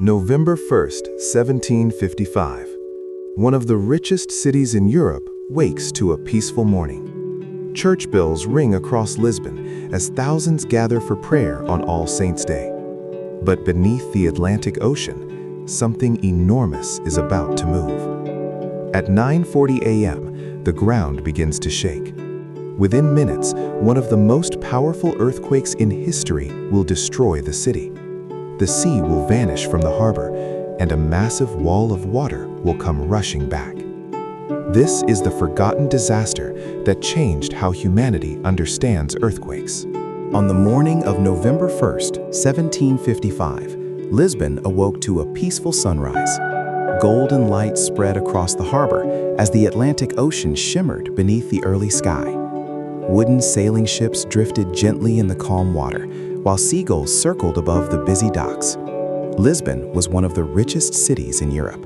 November 1st, 1755. One of the richest cities in Europe wakes to a peaceful morning. Church bells ring across Lisbon as thousands gather for prayer on All Saints' Day. But beneath the Atlantic Ocean, something enormous is about to move. At 9:40 a.m., the ground begins to shake. Within minutes, one of the most powerful earthquakes in history will destroy the city. The sea will vanish from the harbor, and a massive wall of water will come rushing back. This is the forgotten disaster that changed how humanity understands earthquakes. On the morning of November 1st, 1755, Lisbon awoke to a peaceful sunrise. Golden light spread across the harbor as the Atlantic Ocean shimmered beneath the early sky. Wooden sailing ships drifted gently in the calm water, while seagulls circled above the busy docks. Lisbon was one of the richest cities in Europe.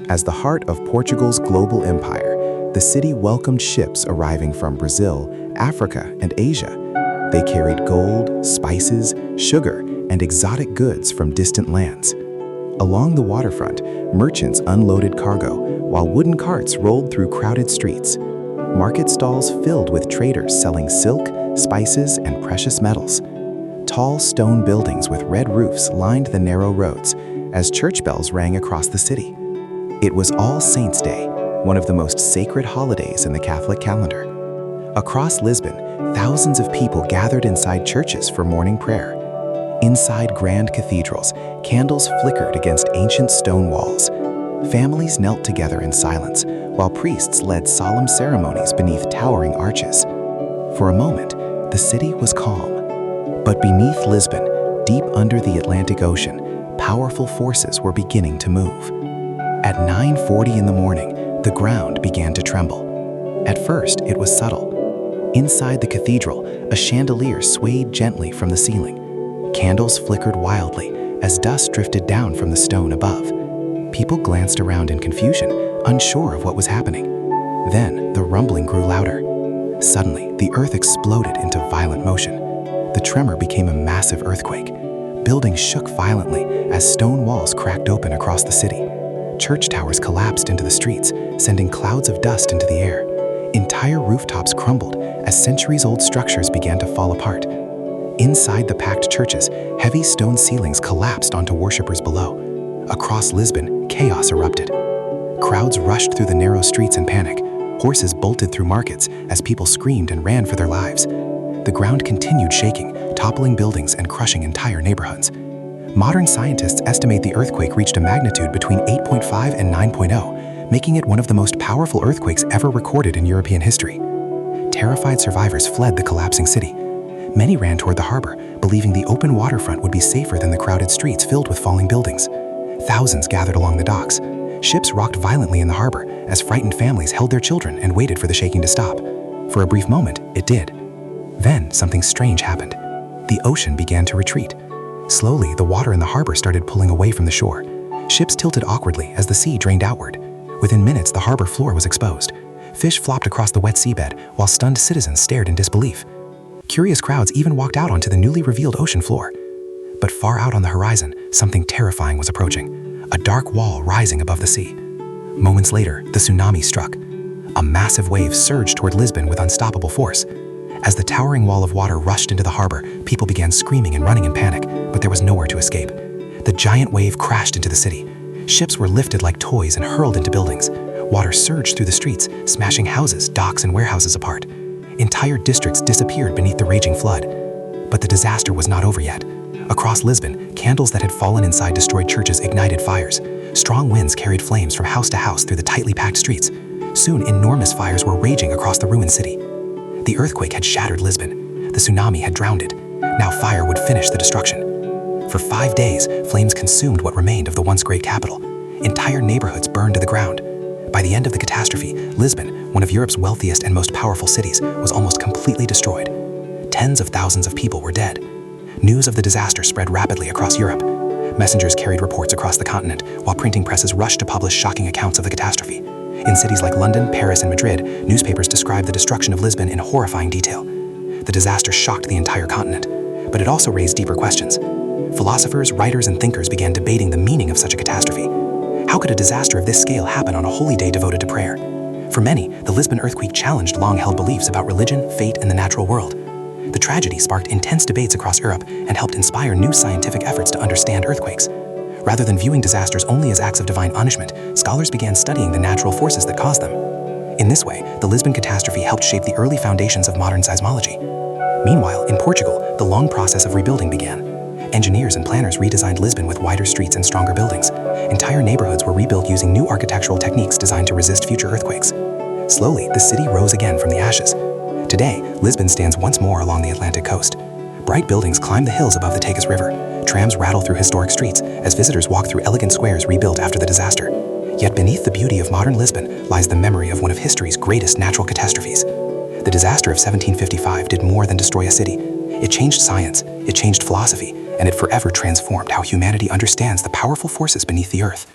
As the heart of Portugal's global empire, the city welcomed ships arriving from Brazil, Africa, and Asia. They carried gold, spices, sugar, and exotic goods from distant lands. Along the waterfront, merchants unloaded cargo, while wooden carts rolled through crowded streets. Market stalls filled with traders selling silk, spices, and precious metals. Tall stone buildings with red roofs lined the narrow roads as church bells rang across the city. It was All Saints' Day, one of the most sacred holidays in the Catholic calendar. Across Lisbon, thousands of people gathered inside churches for morning prayer. Inside grand cathedrals, candles flickered against ancient stone walls. Families knelt together in silence, while priests led solemn ceremonies beneath towering arches. For a moment, the city was calm. But beneath Lisbon, deep under the Atlantic Ocean, powerful forces were beginning to move. At 9:40 in the morning, the ground began to tremble. At first, it was subtle. Inside the cathedral, a chandelier swayed gently from the ceiling. Candles flickered wildly as dust drifted down from the stone above. People glanced around in confusion, unsure of what was happening. Then, the rumbling grew louder. Suddenly, the earth exploded into violent motion. The tremor became a massive earthquake. Buildings shook violently as stone walls cracked open across the city. Church towers collapsed into the streets, sending clouds of dust into the air. Entire rooftops crumbled as centuries-old structures began to fall apart. Inside the packed churches, heavy stone ceilings collapsed onto worshippers below. Across Lisbon, chaos erupted. Crowds rushed through the narrow streets in panic. Horses bolted through markets as people screamed and ran for their lives. The ground continued shaking, toppling buildings and crushing entire neighborhoods. Modern scientists estimate the earthquake reached a magnitude between 8.5 and 9.0, making it one of the most powerful earthquakes ever recorded in European history. Terrified survivors fled the collapsing city. Many ran toward the harbor, believing the open waterfront would be safer than the crowded streets filled with falling buildings. Thousands gathered along the docks. Ships rocked violently in the harbor as frightened families held their children and waited for the shaking to stop. For a brief moment, it did. Then something strange happened. The ocean began to retreat. Slowly, the water in the harbor started pulling away from the shore. Ships tilted awkwardly as the sea drained outward. Within minutes, the harbor floor was exposed. Fish flopped across the wet seabed, while stunned citizens stared in disbelief. Curious crowds even walked out onto the newly revealed ocean floor. But far out on the horizon, something terrifying was approaching, a dark wall rising above the sea. Moments later, the tsunami struck. A massive wave surged toward Lisbon with unstoppable force. As the towering wall of water rushed into the harbor, people began screaming and running in panic, but there was nowhere to escape. The giant wave crashed into the city. Ships were lifted like toys and hurled into buildings. Water surged through the streets, smashing houses, docks, and warehouses apart. Entire districts disappeared beneath the raging flood. But the disaster was not over yet. Across Lisbon, candles that had fallen inside destroyed churches ignited fires. Strong winds carried flames from house to house through the tightly packed streets. Soon, enormous fires were raging across the ruined city. The earthquake had shattered Lisbon. The tsunami had drowned it. Now fire would finish the destruction. For 5 days, flames consumed what remained of the once great capital. Entire neighborhoods burned to the ground. By the end of the catastrophe, Lisbon, one of Europe's wealthiest and most powerful cities, was almost completely destroyed. Tens of thousands of people were dead. News of the disaster spread rapidly across Europe. Messengers carried reports across the continent, while printing presses rushed to publish shocking accounts of the catastrophe. In cities like London, Paris, and Madrid, newspapers described the destruction of Lisbon in horrifying detail. The disaster shocked the entire continent, but it also raised deeper questions. Philosophers, writers, and thinkers began debating the meaning of such a catastrophe. How could a disaster of this scale happen on a holy day devoted to prayer? For many, the Lisbon earthquake challenged long-held beliefs about religion, fate, and the natural world. The tragedy sparked intense debates across Europe and helped inspire new scientific efforts to understand earthquakes. Rather than viewing disasters only as acts of divine punishment, scholars began studying the natural forces that caused them. In this way, the Lisbon catastrophe helped shape the early foundations of modern seismology. Meanwhile, in Portugal, the long process of rebuilding began. Engineers and planners redesigned Lisbon with wider streets and stronger buildings. Entire neighborhoods were rebuilt using new architectural techniques designed to resist future earthquakes. Slowly, the city rose again from the ashes. Today, Lisbon stands once more along the Atlantic coast. Bright buildings climb the hills above the Tagus River. Trams rattle through historic streets as visitors walk through elegant squares rebuilt after the disaster. Yet beneath the beauty of modern Lisbon lies the memory of one of history's greatest natural catastrophes. The disaster of 1755 did more than destroy a city. It changed science, it changed philosophy, and it forever transformed how humanity understands the powerful forces beneath the earth.